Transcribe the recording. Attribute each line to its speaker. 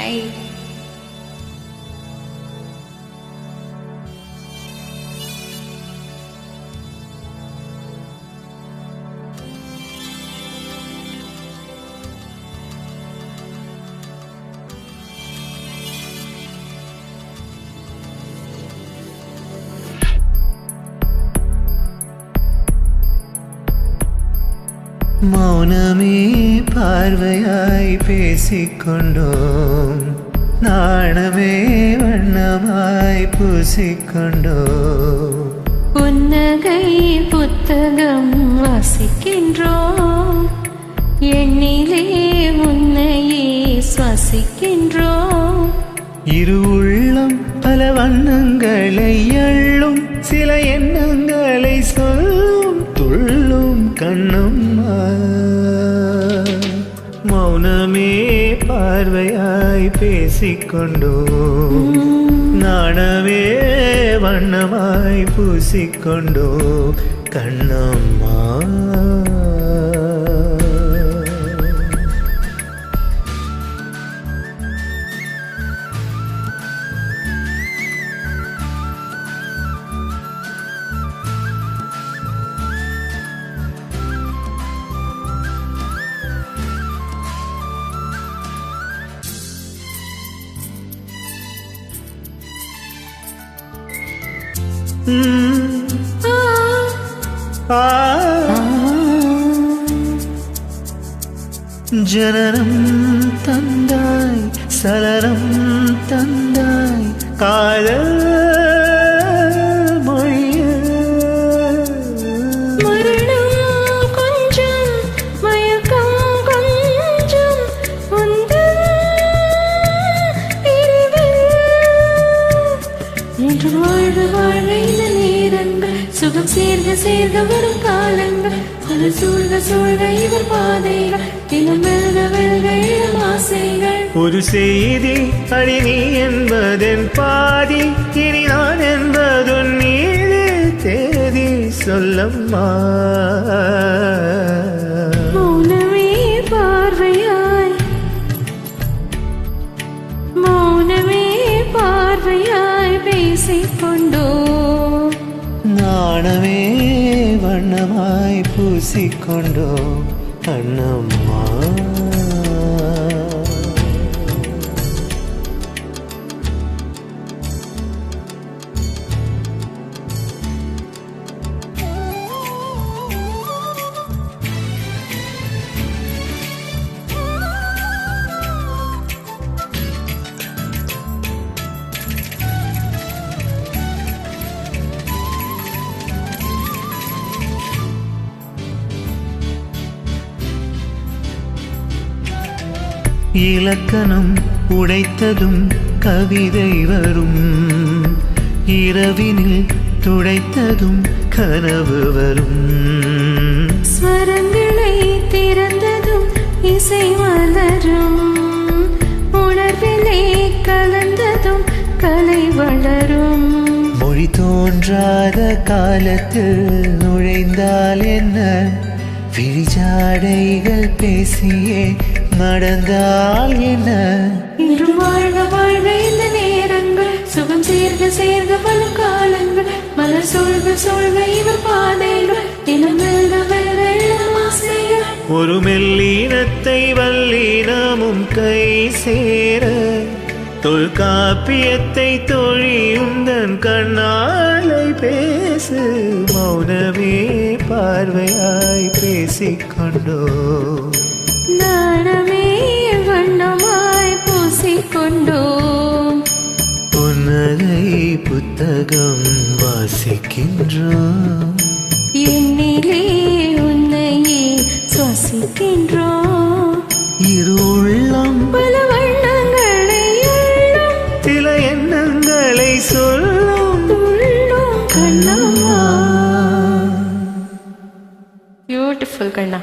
Speaker 1: Bye.
Speaker 2: மௌனமே பார்வையாய் பேசிக்கொண்டோம், நாணமே வண்ணமாய் பூசிக்கொண்டோம்.
Speaker 1: புன்னகை புத்தகம் வாசிக்கின்றோம், எண்ணிலே உன்னையே சுவாசிக்கின்றோம்.
Speaker 2: இரு உள்ளம் பல வண்ணங்களை அள்ளும், சில எண்ணங்களை சொல்லும் துள்ளும் கண்ணம்மா. மௌனமே பார்வையாய் பேசிக்கொண்டோம், நாணமே வண்ணமாய் பூசிக்கொண்டோம் கண்ணம்மா. ஜனனம் தந்தாய், சலனம் தந்தாய், காதல் மொழிய
Speaker 1: மரணம் கொஞ்சம், மயக்கம் கொஞ்சம், என்று வாழ வாழ இந்த நேரங்கள், சுகம் சேர்க சேர்க வரும் காலங்கள், பல சூழ்க சூழ்க இவர் பாதைகள், தினம் வெல்க வெல்க இளம் ஆசைகள்.
Speaker 2: ஒரு செய்தி அடி நீ என்பதன் பாதி, இனி நான் என்பதுன் நீதி, தேதி சொல்லம்மா.
Speaker 1: மௌனமே பார்வையாய், மௌனமே பார்வையாய் பேசிக்கொண்டோம்,
Speaker 2: நாணமே வண்ணமாய் பூசிக்கொண்டோம் அண்ணம்மா. இலக்கணம் உடைத்ததும் கவிதை வரும், இரவினில் துடைத்ததும் கனவு வரும்.
Speaker 1: ஸ்வரங்களை திறந்ததும் இசை மலரும், உணர்விலே கலந்ததும் கலை வளரும்.
Speaker 2: மொழி தோன்றாத காலத்தில் நுழைந்தால் என்ன, விழிஜாடைகள் பேசியே நடந்தால் என்ன.
Speaker 1: இன்று வாழ்க வாழ்க இந்த நேரங்கள், சுகம் சேர்க சேர்க பல காலங்கள், மலர் சொல்க சொல்க இவர் பாதைகள், தினம் வெல்க வெல்க இளம் ஆசைகள்.
Speaker 2: ஒரு மெல்லினத்தை வல்லினமும் கை சேர, தொல்காப்பியத்தை தொழியுந்தன் கண்ணாலை பேசு. மௌனமே பார்வையாய் பேசிக்கொண்டோ,
Speaker 1: நாணமே வண்ணமாய் பூசிக்கொண்டோம்,
Speaker 2: புன்னகை புத்தகம் வாசிக்கின்றோம்,
Speaker 1: எண்ணிலே உன்னையே சுவாசிக்கின்றோம்.
Speaker 2: இரு உள்ளம்
Speaker 1: பல வண்ணங்களை எண்ணும்,
Speaker 2: சில எண்ணங்களை சொல்லும்
Speaker 1: துள்ளும் கண்ணம்மா. பியூட்டிஃபுல் கண்ணா.